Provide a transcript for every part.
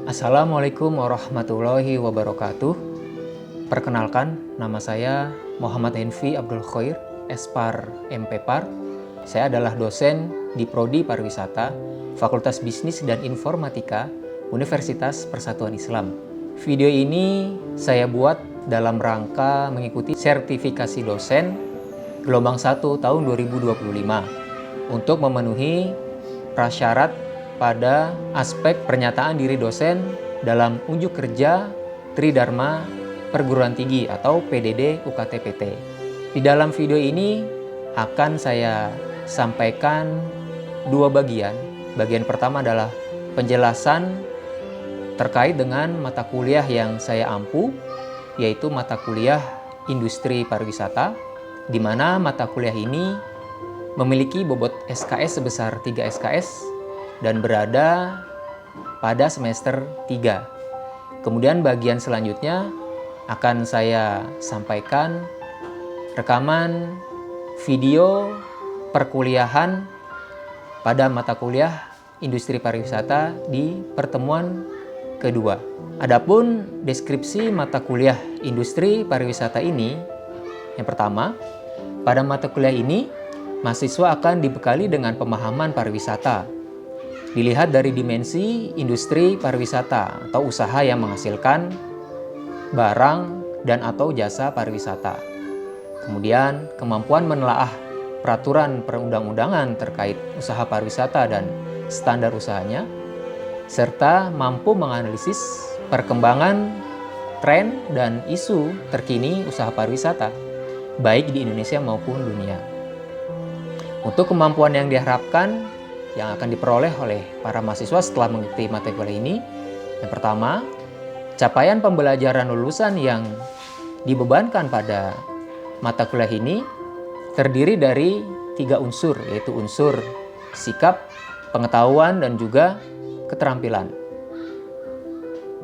Assalamualaikum warahmatullahi wabarakatuh. Perkenalkan, nama saya Muhammad Henfi Abdul Khoir, Espar MPPAR. Saya adalah dosen di Prodi Pariwisata, Fakultas Bisnis dan Informatika, Universitas Persatuan Islam. Video ini saya buat dalam rangka mengikuti sertifikasi dosen gelombang 1 tahun 2025 untuk memenuhi prasyarat pada aspek pernyataan diri dosen dalam unjuk kerja Tridharma Perguruan Tinggi atau PDD UKT-PT. Di dalam video ini akan saya sampaikan dua bagian. Bagian pertama adalah penjelasan terkait dengan mata kuliah yang saya ampu, yaitu mata kuliah Industri Pariwisata, di mana mata kuliah ini memiliki bobot SKS sebesar 3 SKS dan berada pada semester 3. Kemudian bagian selanjutnya akan saya sampaikan rekaman video perkuliahan pada mata kuliah Industri Pariwisata di pertemuan kedua. Adapun deskripsi mata kuliah Industri Pariwisata ini, yang pertama, pada mata kuliah ini mahasiswa akan dibekali dengan pemahaman pariwisata. Dilihat dari dimensi industri pariwisata atau usaha yang menghasilkan barang dan atau jasa pariwisata. Kemudian kemampuan menelaah peraturan perundang-undangan terkait usaha pariwisata dan standar usahanya, serta mampu menganalisis perkembangan tren dan isu terkini usaha pariwisata, baik di Indonesia maupun dunia. Untuk kemampuan yang diharapkan yang akan diperoleh oleh para mahasiswa setelah mengikuti mata kuliah ini, yang pertama, capaian pembelajaran lulusan yang dibebankan pada mata kuliah ini terdiri dari 3 unsur, yaitu unsur sikap, pengetahuan, dan juga keterampilan.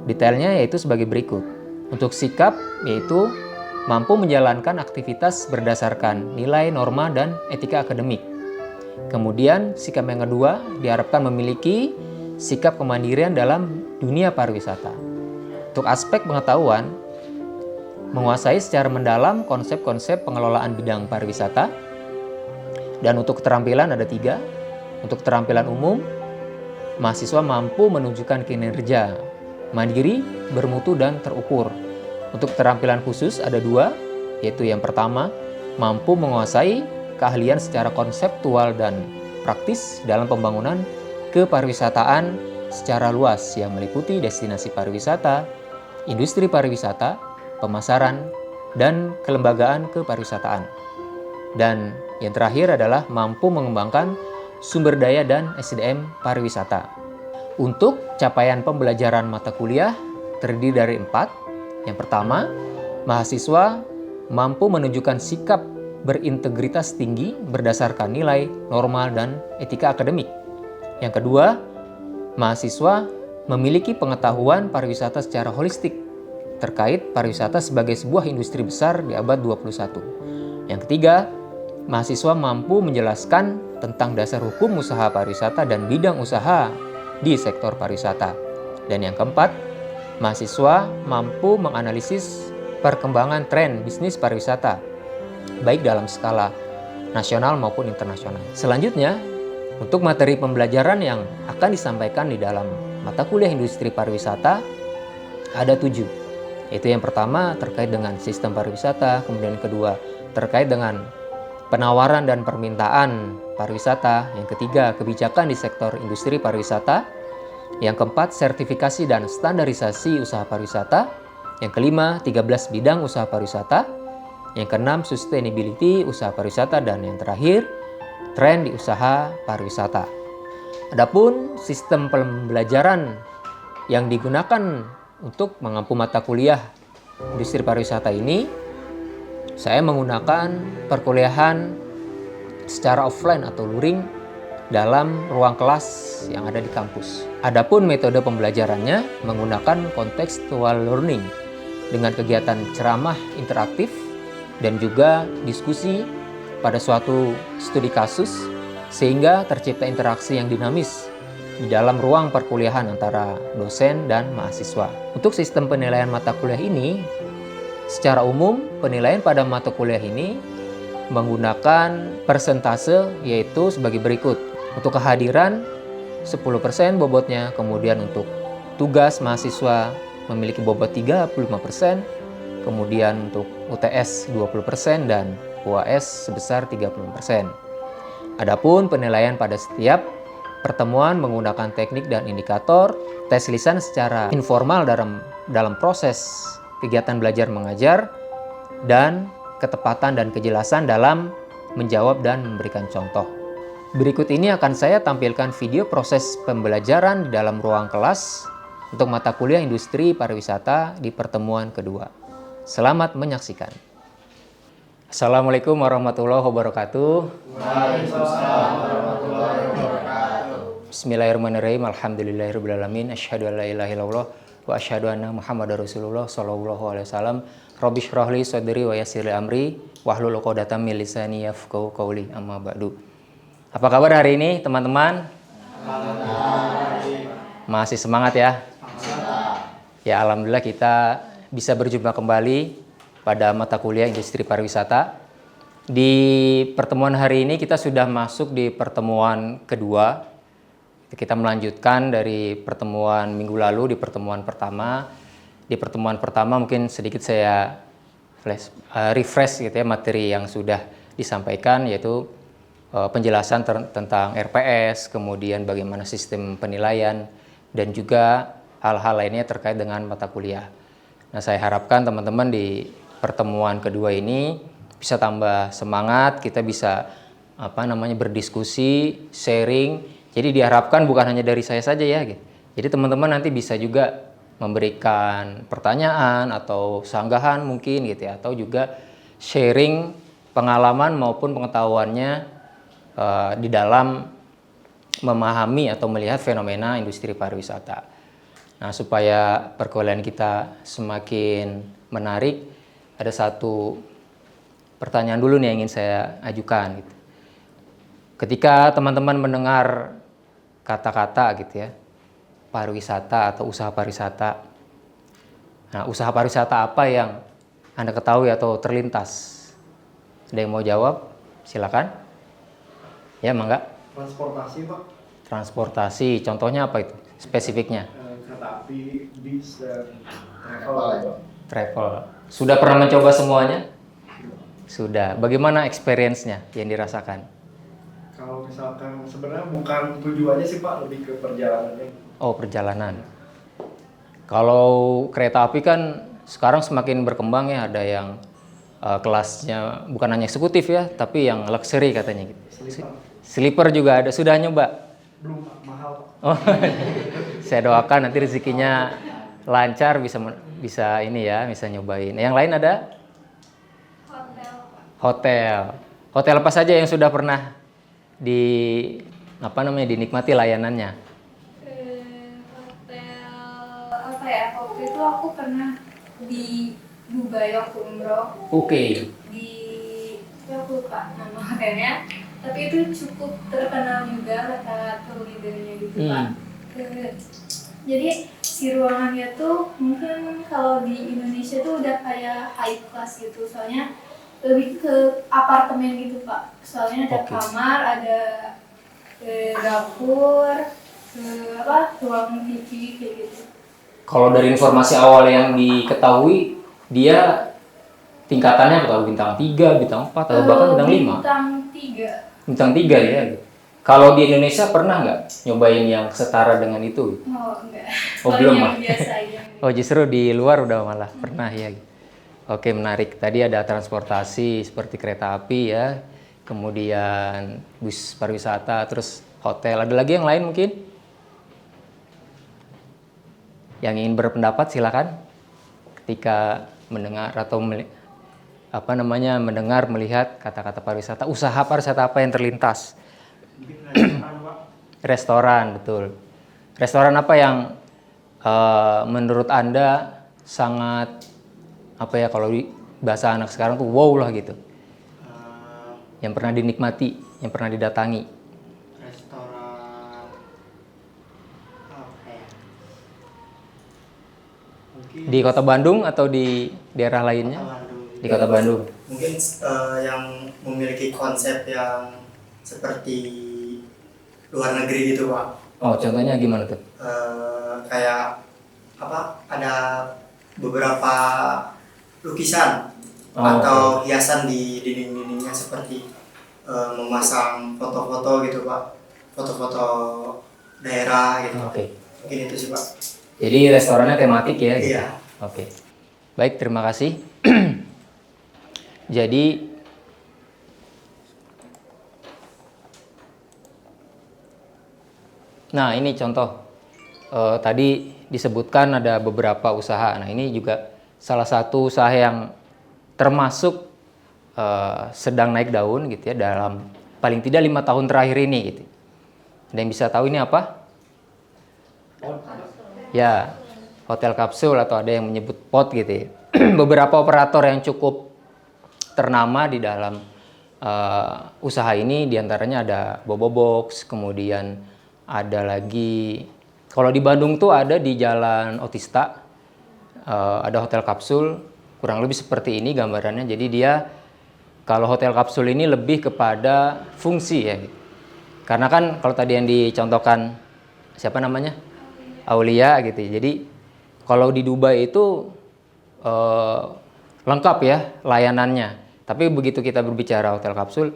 Detailnya yaitu sebagai berikut. Untuk sikap, yaitu mampu menjalankan aktivitas berdasarkan nilai, norma, dan etika akademik. Kemudian sikap yang kedua diharapkan memiliki sikap kemandirian dalam dunia pariwisata. Untuk aspek pengetahuan, menguasai secara mendalam konsep-konsep pengelolaan bidang pariwisata. Dan untuk keterampilan ada 3. Untuk keterampilan umum, mahasiswa mampu menunjukkan kinerja mandiri, bermutu, dan terukur. Untuk keterampilan khusus ada 2, yaitu yang pertama, mampu menguasai keahlian secara konseptual dan praktis dalam pembangunan kepariwisataan secara luas yang meliputi destinasi pariwisata, industri pariwisata, pemasaran, dan kelembagaan kepariwisataan. Dan yang terakhir adalah mampu mengembangkan sumber daya dan SDM pariwisata. Untuk capaian pembelajaran mata kuliah terdiri dari 4. Yang pertama, mahasiswa mampu menunjukkan sikap berintegritas tinggi berdasarkan nilai, norma, dan etika akademik. Yang kedua, mahasiswa memiliki pengetahuan pariwisata secara holistik terkait pariwisata sebagai sebuah industri besar di abad 21. Yang ketiga, mahasiswa mampu menjelaskan tentang dasar hukum usaha pariwisata dan bidang usaha di sektor pariwisata. Dan yang keempat, mahasiswa mampu menganalisis perkembangan tren bisnis pariwisata baik dalam skala nasional maupun internasional. Selanjutnya, untuk materi pembelajaran yang akan disampaikan di dalam mata kuliah Industri Pariwisata ada 7. Yaitu yang pertama terkait dengan sistem pariwisata, kemudian yang kedua terkait dengan penawaran dan permintaan pariwisata, yang ketiga kebijakan di sektor industri pariwisata, yang keempat sertifikasi dan standarisasi usaha pariwisata, yang kelima 13 bidang usaha pariwisata, yang keenam, sustainability usaha pariwisata, dan yang terakhir, tren di usaha pariwisata. Adapun sistem pembelajaran yang digunakan untuk mengampu mata kuliah Industri Pariwisata ini, saya menggunakan perkuliahan secara offline atau luring dalam ruang kelas yang ada di kampus. Adapun metode pembelajarannya menggunakan contextual learning dengan kegiatan ceramah interaktif dan juga diskusi pada suatu studi kasus sehingga tercipta interaksi yang dinamis di dalam ruang perkuliahan antara dosen dan mahasiswa. Untuk sistem penilaian mata kuliah ini, secara umum penilaian pada mata kuliah ini menggunakan persentase, yaitu sebagai berikut. Untuk kehadiran 10% bobotnya, kemudian untuk tugas mahasiswa memiliki bobot 35%, kemudian untuk UTS 20% dan UAS sebesar 30%. Adapun penilaian pada setiap pertemuan menggunakan teknik dan indikator, tes lisan secara informal dalam proses kegiatan belajar mengajar, dan ketepatan dan kejelasan dalam menjawab dan memberikan contoh. Berikut ini akan saya tampilkan video proses pembelajaran di dalam ruang kelas untuk mata kuliah Industri Pariwisata di pertemuan kedua. Selamat menyaksikan. Assalamualaikum warahmatullahi wabarakatuh. Waalaikumsalam warahmatullahi wabarakatuh. Bismillahirrahmanirrahim. Alhamdulillahirabbil alamin. Asyhadu an la ilaha illallah wa asyhadu anna Muhammadar Rasulullah sallallahu alaihi wasallam. Rabbi shrah li sadri wa yassir li amri wahlul 'uqdatam min lisani yafqahu qawli. Amma ba'du. Apa kabar hari ini, teman-teman? Masih semangat ya? Ya, alhamdulillah kita bisa berjumpa kembali pada mata kuliah Industri Pariwisata. Di pertemuan hari ini kita sudah masuk di pertemuan kedua. Kita melanjutkan dari pertemuan minggu lalu di pertemuan pertama. Di pertemuan pertama mungkin sedikit saya refresh gitu ya materi yang sudah disampaikan, yaitu penjelasan tentang RPS, kemudian bagaimana sistem penilaian, dan juga hal-hal lainnya terkait dengan mata kuliah. Nah, saya harapkan teman-teman di pertemuan kedua ini bisa tambah semangat, kita bisa berdiskusi, sharing. Jadi diharapkan bukan hanya dari saya saja ya, gitu. Jadi teman-teman nanti bisa juga memberikan pertanyaan atau sanggahan mungkin gitu ya, atau juga sharing pengalaman maupun pengetahuannya di dalam memahami atau melihat fenomena industri pariwisata. Nah, supaya perkuliahan kita semakin menarik, ada satu pertanyaan dulu nih yang ingin saya ajukan gitu. Ketika teman-teman mendengar kata-kata gitu ya, pariwisata atau usaha pariwisata. Nah, usaha pariwisata apa yang Anda ketahui atau terlintas? Ada yang mau jawab? Silakan. Ya, mangga. Transportasi, Pak. Transportasi, contohnya apa itu? Spesifiknya? Kereta api, bis, dan travel. Travel. Sudah pernah mencoba semuanya? Sudah. Bagaimana experience-nya yang dirasakan? Kalau misalkan sebenarnya bukan tujuannya sih, Pak, lebih ke perjalanannya. Oh, perjalanan. Kalau kereta api kan sekarang semakin berkembang ya, ada yang kelasnya bukan hanya eksekutif ya, tapi yang luxury katanya gitu. Sleeper juga ada. Sudah nyoba? Belum, Pak. Mahal, Pak. Oh, saya doakan nanti rezekinya lancar, bisa ini ya, bisa nyobain. Yang lain ada? Hotel. Hotel apa saja yang sudah pernah dinikmati layanannya? Hotel apa ya? Waktu itu aku pernah di Dubai waktu umroh. Oke. Aku lupa nama hotelnya. Tapi itu cukup terkenal juga kata tour leadernya gitu, Pak. Jadi si ruangannya tuh mungkin kalau di Indonesia tuh udah kayak high class gitu, soalnya lebih ke apartemen gitu, Pak. Soalnya ada kamar, ada dapur, ruang TV kayak gitu. Kalau dari informasi awal yang diketahui, dia tingkatannya atau bintang 3, bintang 4, atau bahkan bintang 5? Bintang 3. Bintang 3 ya. Kalau di Indonesia pernah nggak nyobain yang setara dengan itu? Oh, enggak. Oh, belum, yang biasa aja. Oh, justru di luar udah malah pernah ya. Oke, menarik. Tadi ada transportasi seperti kereta api ya, kemudian bus pariwisata, terus hotel. Ada lagi yang lain mungkin? Yang ingin berpendapat silakan. Ketika mendengar atau mendengar, melihat kata-kata pariwisata, usaha pariwisata apa yang terlintas? Restoran, betul. Restoran apa yang menurut Anda sangat kalau di bahasa anak sekarang tuh wow lah gitu? Yang pernah dinikmati, yang pernah didatangi? Restoran Di Kota Bandung atau di daerah lainnya? Di Kota Bandung. Mungkin yang memiliki konsep yang seperti luar negeri gitu Pak. Oh, contohnya gimana tuh? Kayak apa? Ada beberapa lukisan atau hiasan di dinding-dindingnya seperti memasang foto-foto gitu Pak, foto-foto daerah gitu. Oke. Mungkin itu sih Pak. Jadi restorannya tematik ya? Gitu? Iya. Oke. Baik, terima kasih. Jadi nah ini contoh. Tadi disebutkan ada beberapa usaha. Nah ini juga salah satu usaha yang termasuk sedang naik daun gitu ya dalam paling tidak 5 tahun terakhir ini gitu. Ada yang bisa tahu ini apa? Ya, hotel kapsul atau ada yang menyebut pot gitu ya. Beberapa operator yang cukup ternama di dalam usaha ini diantaranya ada Bobo Box, kemudian ada lagi kalau di Bandung tuh ada di Jalan Otista, ada hotel kapsul, kurang lebih seperti ini gambarannya. Jadi dia kalau hotel kapsul ini lebih kepada fungsi ya. Karena kan kalau tadi yang dicontohkan siapa namanya? Aulia gitu. Jadi kalau di Dubai itu lengkap ya layanannya. Tapi begitu kita berbicara hotel kapsul,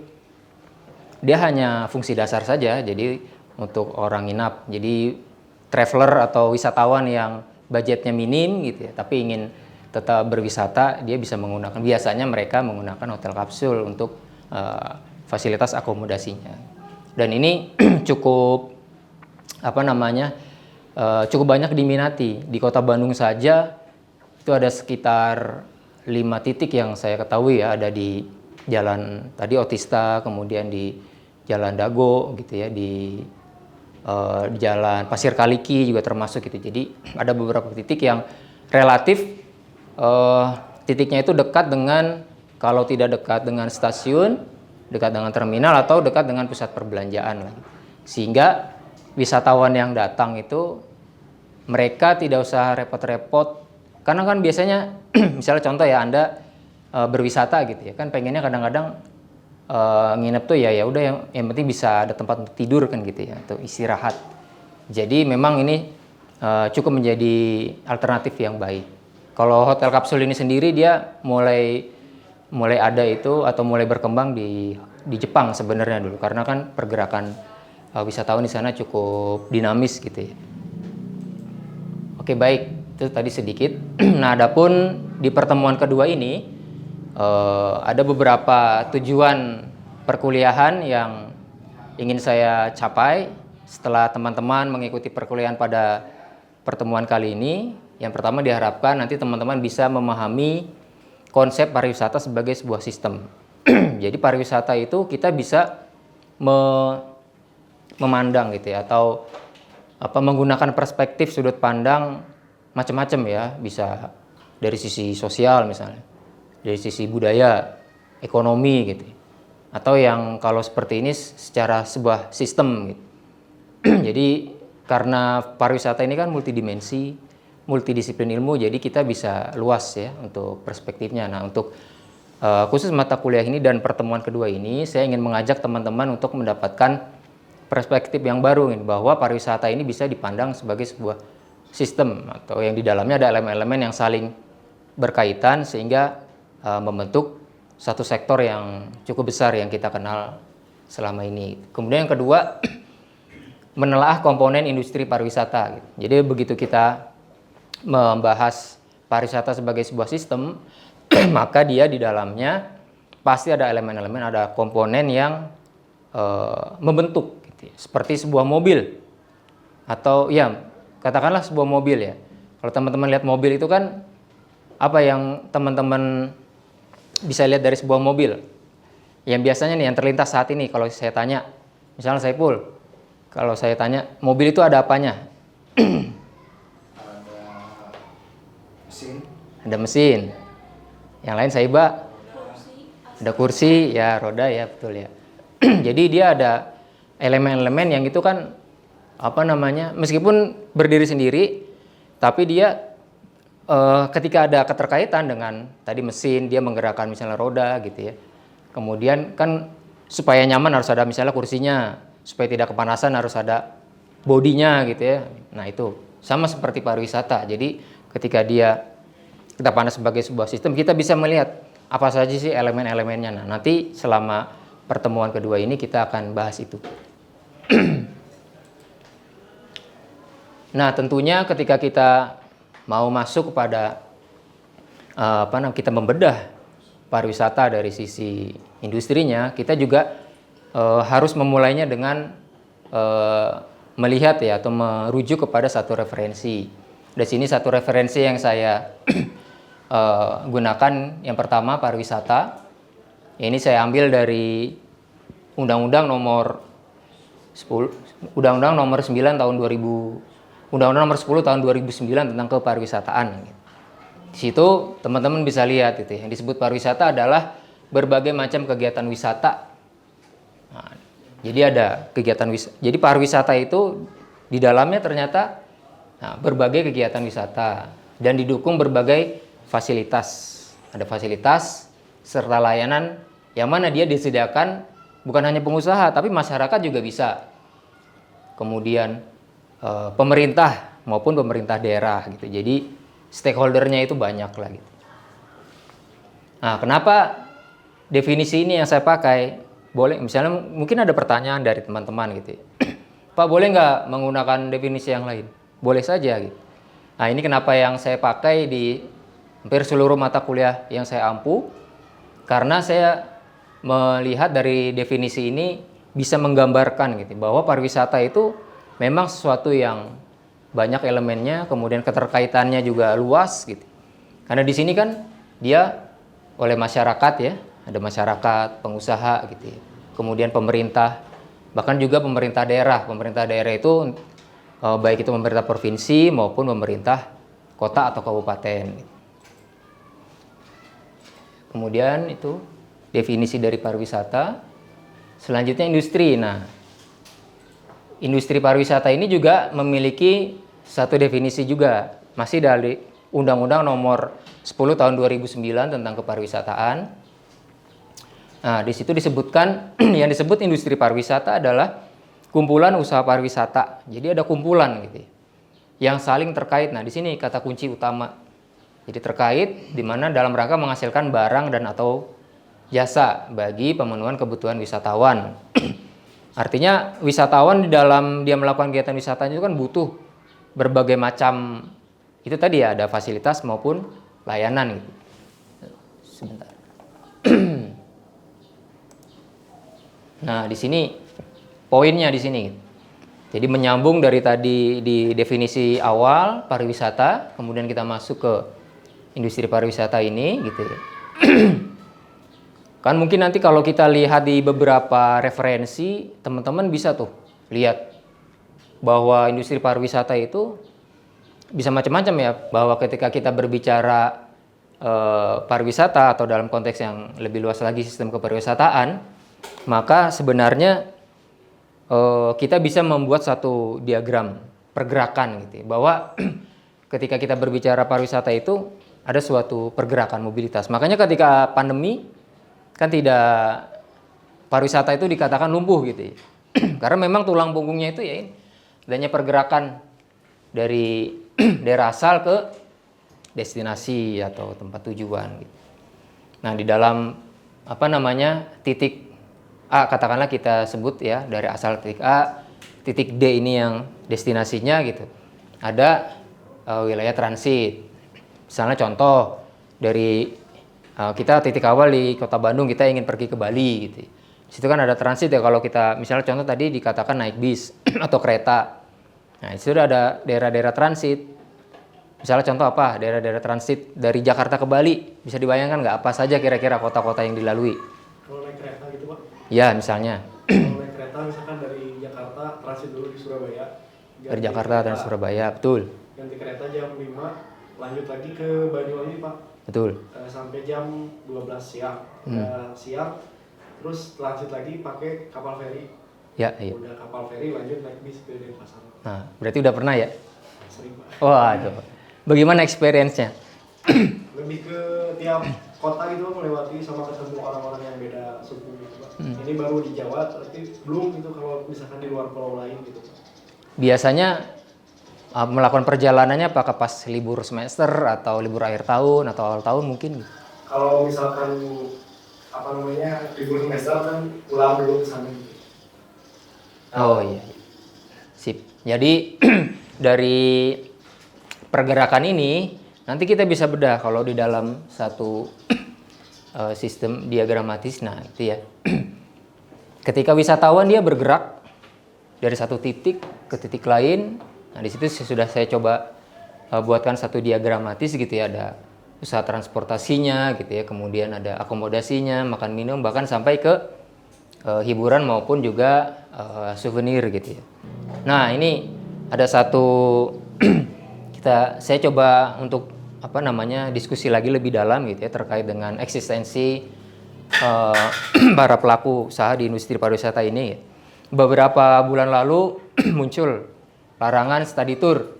dia hanya fungsi dasar saja. Jadi untuk orang nginap. Jadi traveler atau wisatawan yang budgetnya minim gitu ya, tapi ingin tetap berwisata, dia bisa menggunakan, biasanya mereka menggunakan hotel kapsul untuk fasilitas akomodasinya. Dan ini cukup cukup banyak diminati. Di Kota Bandung saja itu ada sekitar 5 titik yang saya ketahui ya, ada di Jalan tadi Otista, kemudian di Jalan Dago gitu ya, di Jalan Pasir Kaliki juga termasuk gitu. Jadi ada beberapa titik yang relatif titiknya itu dekat dengan, kalau tidak dekat dengan stasiun, dekat dengan terminal atau dekat dengan pusat perbelanjaan lah. Sehingga wisatawan yang datang itu mereka tidak usah repot-repot, karena kan biasanya misalnya contoh ya, Anda berwisata gitu ya, kan pengennya kadang-kadang nginep tuh ya udah yang penting bisa ada tempat untuk tidur kan gitu ya, atau istirahat. Jadi memang ini cukup menjadi alternatif yang baik. Kalau hotel kapsul ini sendiri dia mulai ada itu atau mulai berkembang di Jepang sebenarnya dulu, karena kan pergerakan wisatawan di sana cukup dinamis gitu ya. Oke, baik, itu tadi sedikit. Nah, adapun di pertemuan kedua ini ada beberapa tujuan perkuliahan yang ingin saya capai setelah teman-teman mengikuti perkuliahan pada pertemuan kali ini. Yang pertama, diharapkan nanti teman-teman bisa memahami konsep pariwisata sebagai sebuah sistem. Jadi pariwisata itu kita bisa memandang gitu ya, atau menggunakan perspektif sudut pandang macam-macam ya, bisa dari sisi sosial misalnya, dari sisi budaya, ekonomi gitu. Atau yang kalau seperti ini secara sebuah sistem gitu. Jadi karena pariwisata ini kan multidimensi, multidisiplin ilmu, jadi kita bisa luas ya untuk perspektifnya. Nah, untuk khusus mata kuliah ini dan pertemuan kedua ini, saya ingin mengajak teman-teman untuk mendapatkan perspektif yang baru ini, bahwa pariwisata ini bisa dipandang sebagai sebuah sistem atau yang di dalamnya ada elemen-elemen yang saling berkaitan sehingga membentuk satu sektor yang cukup besar yang kita kenal selama ini. Kemudian yang kedua, menelaah komponen industri pariwisata. Jadi begitu kita membahas pariwisata sebagai sebuah sistem, maka dia di dalamnya pasti ada elemen-elemen, ada komponen yang membentuk, gitu. Seperti sebuah mobil atau ya katakanlah sebuah mobil ya. Kalau teman-teman lihat mobil itu kan apa yang teman-teman bisa lihat dari sebuah mobil? Yang biasanya nih yang terlintas saat ini kalau saya tanya, misalnya Saiful, kalau saya tanya mobil itu ada apanya? Ada mesin. Yang lain Saiba? Ada kursi, ya roda ya, betul ya. Jadi dia ada elemen-elemen yang itu kan meskipun berdiri sendiri, tapi dia ketika ada keterkaitan dengan tadi mesin, dia menggerakkan misalnya roda gitu ya. Kemudian kan supaya nyaman harus ada misalnya kursinya, supaya tidak kepanasan harus ada bodinya gitu ya. Nah itu sama seperti pariwisata. Jadi ketika kita pandang sebagai sebuah sistem, kita bisa melihat apa saja sih elemen-elemennya. Nah nanti selama pertemuan kedua ini kita akan bahas itu. Nah tentunya ketika kita mau masuk kepada kita membedah pariwisata dari sisi industrinya, kita juga harus memulainya dengan melihat ya atau merujuk kepada satu referensi. Di sini satu referensi yang saya gunakan yang pertama pariwisata. Ini saya ambil dari Undang-Undang nomor 10 tahun 2000, Undang-Undang nomor 10 tahun 2009 tentang kepariwisataan. Di situ teman-teman bisa lihat itu yang disebut pariwisata adalah berbagai macam kegiatan wisata. Nah, jadi ada kegiatan wisata. Jadi pariwisata itu di dalamnya ternyata berbagai kegiatan wisata dan didukung berbagai fasilitas. Ada fasilitas serta layanan yang mana dia disediakan bukan hanya pengusaha tapi masyarakat juga bisa. Kemudian pemerintah maupun pemerintah daerah gitu. Jadi stakeholdernya itu banyak lah gitu. Nah, kenapa definisi ini yang saya pakai? Boleh, misalnya mungkin ada pertanyaan dari teman-teman gitu. Pak, boleh nggak menggunakan definisi yang lain? Boleh saja gitu. Nah, ini kenapa yang saya pakai di hampir seluruh mata kuliah yang saya ampu, karena saya melihat dari definisi ini bisa menggambarkan gitu bahwa pariwisata itu memang sesuatu yang banyak elemennya, kemudian keterkaitannya juga luas gitu. Karena di sini kan dia oleh masyarakat ya, ada masyarakat, pengusaha gitu ya. Kemudian pemerintah, bahkan juga pemerintah daerah. Pemerintah daerah itu baik itu pemerintah provinsi maupun pemerintah kota atau kabupaten. Kemudian itu definisi dari pariwisata. Selanjutnya industri. Nah, industri pariwisata ini juga memiliki satu definisi juga, masih dari Undang-Undang nomor 10 tahun 2009 tentang kepariwisataan. Nah, di situ disebutkan yang disebut industri pariwisata adalah kumpulan usaha pariwisata. Jadi ada kumpulan gitu yang saling terkait. Nah, di sini kata kunci utama. Jadi terkait di mana dalam rangka menghasilkan barang dan atau jasa bagi pemenuhan kebutuhan wisatawan. Artinya wisatawan di dalam dia melakukan kegiatan wisatanya itu kan butuh berbagai macam itu tadi ya, ada fasilitas maupun layanan gitu. Sebentar. Nah, di sini poinnya di sini. Jadi menyambung dari tadi di definisi awal pariwisata, kemudian kita masuk ke industri pariwisata ini gitu ya. Kan mungkin nanti kalau kita lihat di beberapa referensi, teman-teman bisa tuh lihat bahwa industri pariwisata itu bisa macam-macam ya, bahwa ketika kita berbicara pariwisata atau dalam konteks yang lebih luas lagi sistem kepariwisataan, maka sebenarnya kita bisa membuat satu diagram pergerakan gitu ya, bahwa ketika kita berbicara pariwisata itu ada suatu pergerakan mobilitas. Makanya ketika pandemi kan tidak, pariwisata itu dikatakan lumpuh gitu ya. Karena memang tulang punggungnya itu ya adanya pergerakan dari daerah asal ke destinasi atau tempat tujuan gitu. Nah, di dalam titik A, katakanlah kita sebut ya dari asal titik A, titik D ini yang destinasinya gitu. Ada wilayah transit. Misalnya contoh dari kita titik awal di Kota Bandung, kita ingin pergi ke Bali gitu. Di situ kan ada transit ya, kalau kita misalnya contoh tadi dikatakan naik bis atau kereta. Nah, di situ ada daerah-daerah transit. Misalnya contoh apa? Daerah-daerah transit dari Jakarta ke Bali. Bisa dibayangkan nggak apa saja kira-kira kota-kota yang dilalui? Kalau naik kereta gitu Pak? Ya, misalnya. Kalau naik kereta misalkan dari Jakarta transit dulu di Surabaya. Dari Jakarta dan Surabaya, betul. Ganti kereta jam 5, lanjut lagi ke Banyuwangi Pak. Betul. Sampai jam 12 siang. Siang, terus lanjut lagi pakai kapal feri. Ya, iya. Udah kapal feri lanjut naik bis ke Denpasar. Nah, berarti udah pernah ya? Sering Pak. Wah, coba. Bagaimana experience-nya? Lebih ke tiap kota gitu melewati sama ketemu orang-orang yang beda suku gitu Pak. Ini baru di Jawa tapi belum gitu kalau misalkan di luar pulau lain gitu Pak. Biasanya melakukan perjalanannya apakah pas libur semester atau libur akhir tahun atau awal tahun mungkin? Kalau misalkan apa namanya libur semester kan pulang dulu ke sana gitu. Oh iya. Sip. Jadi dari pergerakan ini nanti kita bisa bedah kalau di dalam satu sistem diagramatis. Nah, itu ya. Ketika wisatawan dia bergerak dari satu titik ke titik lain. Nah, di situ sudah saya coba buatkan satu diagramatis gitu ya, ada usaha transportasinya gitu ya, kemudian ada akomodasinya, makan minum, bahkan sampai ke hiburan maupun juga souvenir gitu ya. Nah, ini ada satu saya coba untuk diskusi lagi lebih dalam gitu ya terkait dengan eksistensi para pelaku usaha di industri pariwisata ini ya. Beberapa bulan lalu muncul larangan study tour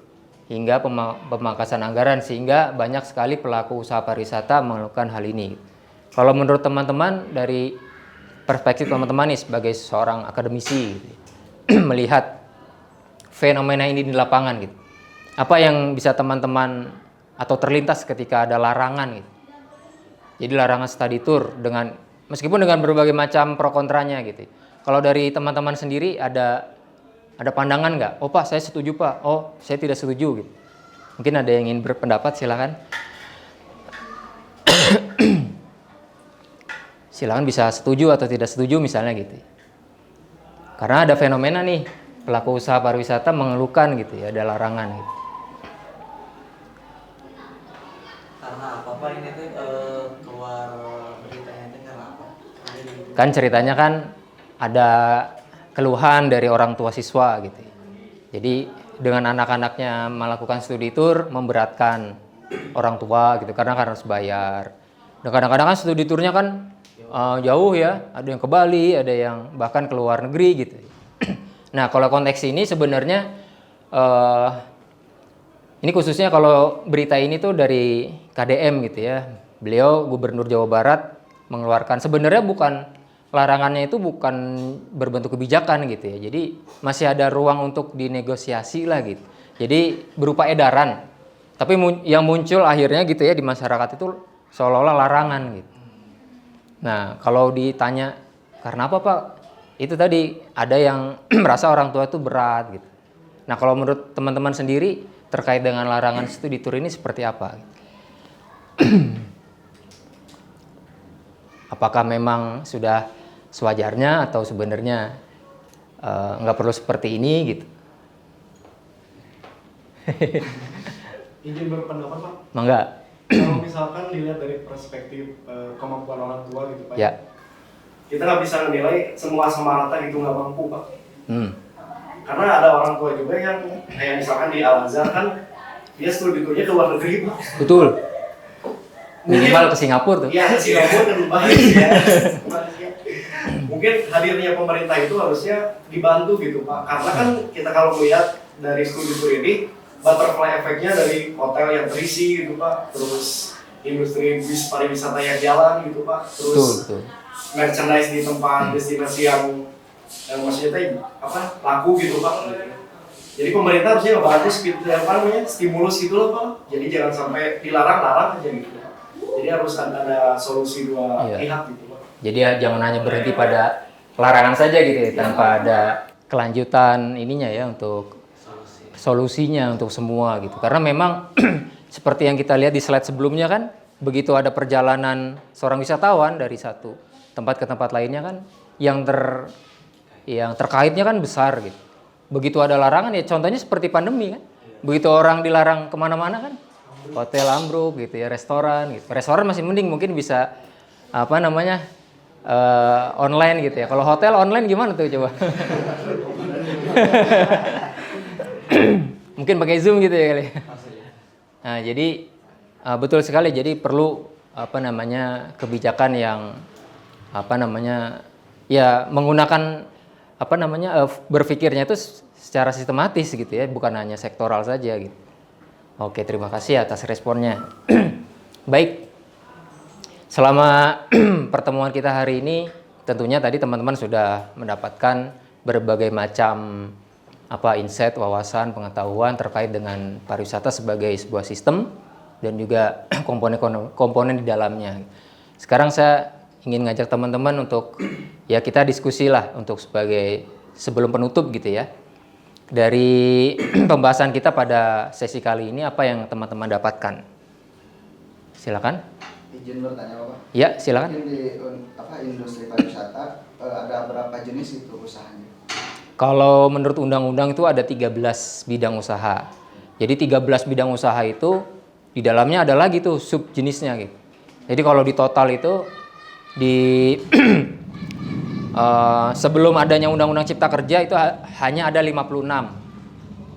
hingga pemangkasan anggaran sehingga banyak sekali pelaku usaha pariwisata melakukan hal ini. Kalau menurut teman-teman dari perspektif teman-teman nih sebagai seorang akademisi gitu, melihat fenomena ini di lapangan gitu. Apa yang bisa teman-teman atau terlintas ketika ada larangan gitu. Jadi larangan study tour meskipun dengan berbagai macam pro kontranya gitu. Kalau dari teman-teman sendiri ada pandangan nggak? Oh Pak, saya setuju Pak. Oh, saya tidak setuju gitu. Mungkin ada yang ingin berpendapat, silakan. Silakan bisa setuju atau tidak setuju misalnya gitu. Karena ada fenomena nih, pelaku usaha pariwisata mengeluhkan gitu ya, ada larangan gitu. Karena apa ini tuh keluar beritanya itu karena apa? Kan ceritanya kan ada keluhan dari orang tua siswa gitu. Jadi dengan anak-anaknya melakukan studi tour memberatkan orang tua gitu karena harus bayar. Dan kadang-kadang kan studi tournya kan jauh ya, ada yang ke Bali, ada yang bahkan ke luar negeri gitu. Nah kalau konteks ini sebenarnya ini khususnya kalau berita ini tuh dari KDM gitu ya. Beliau Gubernur Jawa Barat mengeluarkan sebenarnya larangannya itu bukan berbentuk kebijakan gitu ya. Jadi masih ada ruang untuk dinegosiasi lah gitu. Jadi berupa edaran. Tapi yang muncul akhirnya gitu ya di masyarakat itu seolah-olah larangan gitu. Nah, kalau ditanya karena apa Pak? Itu tadi ada yang merasa orang tua itu berat gitu. Nah, kalau menurut teman-teman sendiri terkait dengan larangan studi tour ini seperti apa? Apakah memang sudah sewajarnya atau sebenarnya nggak perlu seperti ini gitu? Izin berpendapat Pak. Mangga. Kalau misalkan dilihat dari perspektif kemampuan orang tua gitu Pak. Ya. Kita nggak bisa menilai semua sama rata gitu nggak mampu Pak. Karena ada orang tua juga yang kayak misalkan di Al-Azhar kan dia studi tournya ke luar negeri Pak. Betul. Minimal ke Singapura tuh. Iya, Singapura dan Malaysia. Mungkin hadirnya pemerintah itu harusnya dibantu gitu Pak. Karena kan kita kalau melihat dari studi tour ini butterfly efeknya dari hotel yang terisi gitu Pak. Terus industri bis pariwisata yang jalan gitu Pak. Terus betul. Merchandise di tempat destinasi yang maksudnya laku gitu Pak. Jadi pemerintah harusnya ngebantu stimulus gitu loh Pak. Jadi jangan sampai dilarang-larang aja gitu Pak. Jadi harus ada solusi dua pihak gitu Pak. Jadi ya, jangan hanya berhenti pada larangan saja gitu ya, tanpa ada kelanjutan ininya ya untuk solusinya untuk semua gitu. Karena memang seperti yang kita lihat di slide sebelumnya kan, begitu ada perjalanan seorang wisatawan dari satu tempat ke tempat lainnya kan, yang terkaitnya kan besar gitu. Begitu ada larangan ya, contohnya seperti pandemi kan. Begitu orang dilarang kemana-mana kan, hotel ambruk gitu ya, restoran gitu. Restoran masih mending mungkin bisa online gitu ya. Kalau hotel online gimana tuh coba? Mungkin pakai Zoom gitu ya kali. Nah, jadi betul sekali. Jadi perlu kebijakan yang menggunakan berpikirnya itu secara sistematis gitu ya, bukan hanya sektoral saja gitu. Oke, terima kasih atas responnya. Baik, selama pertemuan kita hari ini, tentunya tadi teman-teman sudah mendapatkan berbagai macam insight, wawasan, pengetahuan terkait dengan pariwisata sebagai sebuah sistem dan juga komponen-komponen di dalamnya. Sekarang saya ingin ngajak teman-teman untuk ya kita diskusi lah untuk sebagai sebelum penutup gitu ya. Dari pembahasan kita pada sesi kali ini apa yang teman-teman dapatkan? Silakan. Izin bertanya Bapak. Ya, silakan. Mungkin di industri pariwisata ada berapa jenis itu usahanya? Kalau menurut undang-undang itu ada 13 bidang usaha. Jadi 13 bidang usaha itu di dalamnya ada lagi tuh sub jenisnya gitu. Jadi kalau di total itu di sebelum adanya Undang-Undang Cipta Kerja itu hanya ada 56.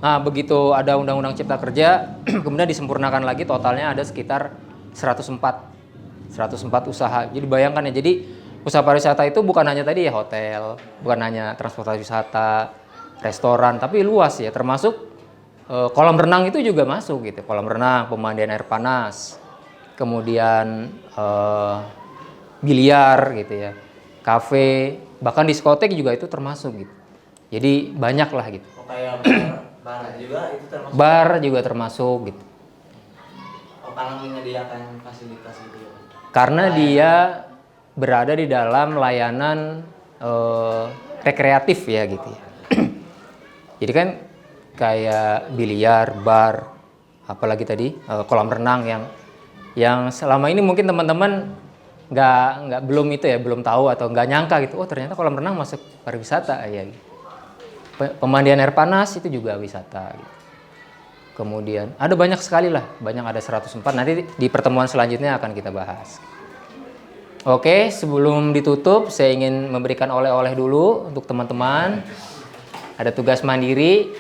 Nah, begitu ada Undang-Undang Cipta Kerja, kemudian disempurnakan lagi totalnya ada sekitar 104 usaha. Jadi bayangkan ya, jadi usaha pariwisata itu bukan hanya tadi ya hotel, bukan hanya transportasi wisata, restoran, tapi luas ya, termasuk kolam renang itu juga masuk gitu. Kolam renang, pemandian air panas, kemudian biliar gitu ya, kafe, bahkan diskotek juga itu termasuk gitu. Jadi banyak lah gitu. Oh, kayak bar juga itu termasuk. Bar juga termasuk gitu. Oh, karena menyediakan fasilitas gitu. Karena dia berada di dalam layanan rekreatif ya gitu ya. Jadi kan kayak biliar, bar, apalagi tadi kolam renang yang selama ini mungkin teman-teman belum tahu atau nggak nyangka gitu. Oh, ternyata kolam renang masuk pariwisata ya. Gitu. Pemandian air panas itu juga wisata. Gitu. Kemudian ada banyak sekali lah, ada 104. Nanti di pertemuan selanjutnya akan kita bahas. Oke, sebelum ditutup saya ingin memberikan oleh-oleh dulu untuk teman-teman. Ada tugas mandiri.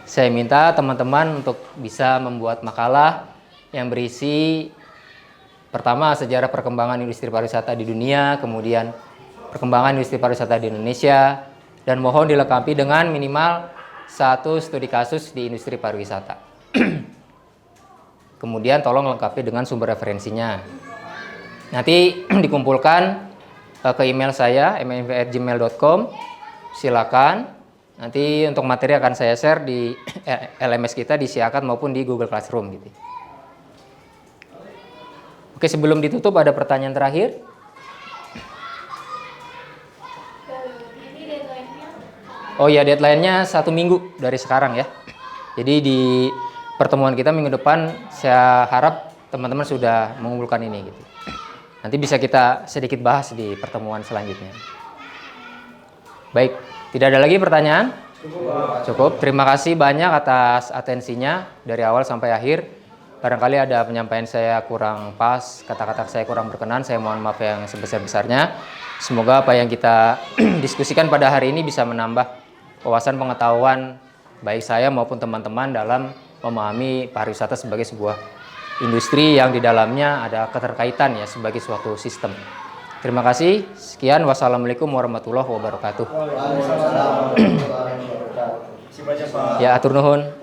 Saya minta teman-teman untuk bisa membuat makalah yang berisi pertama sejarah perkembangan industri pariwisata di dunia, kemudian perkembangan industri pariwisata di Indonesia, dan mohon dilengkapi dengan minimal 1 studi kasus di industri pariwisata. Kemudian tolong lengkapi dengan sumber referensinya. Nanti dikumpulkan ke email saya mnv@gmail.com. Silakan. Nanti untuk materi akan saya share di LMS kita di Siakat maupun di Google Classroom gitu. Oke, sebelum ditutup ada pertanyaan terakhir. Ini deadline-nya Oh ya, deadline-nya 1 minggu dari sekarang ya. Jadi di pertemuan kita minggu depan saya harap teman-teman sudah mengumpulkan ini gitu. Nanti bisa kita sedikit bahas di pertemuan selanjutnya. Baik, tidak ada lagi pertanyaan? Cukup. Terima kasih banyak atas atensinya dari awal sampai akhir. Barangkali ada penyampaian saya kurang pas, kata-kata saya kurang berkenan, saya mohon maaf yang sebesar-besarnya. Semoga apa yang kita diskusikan pada hari ini bisa menambah wawasan pengetahuan baik saya maupun teman-teman dalam memahami pariwisata sebagai sebuah industri yang di dalamnya ada keterkaitan ya sebagai suatu sistem. Terima kasih. Sekian. Wassalamualaikum warahmatullahi wabarakatuh. Waalaikumsalam warahmatullahi wabarakatuh. Ya, atur nuhun.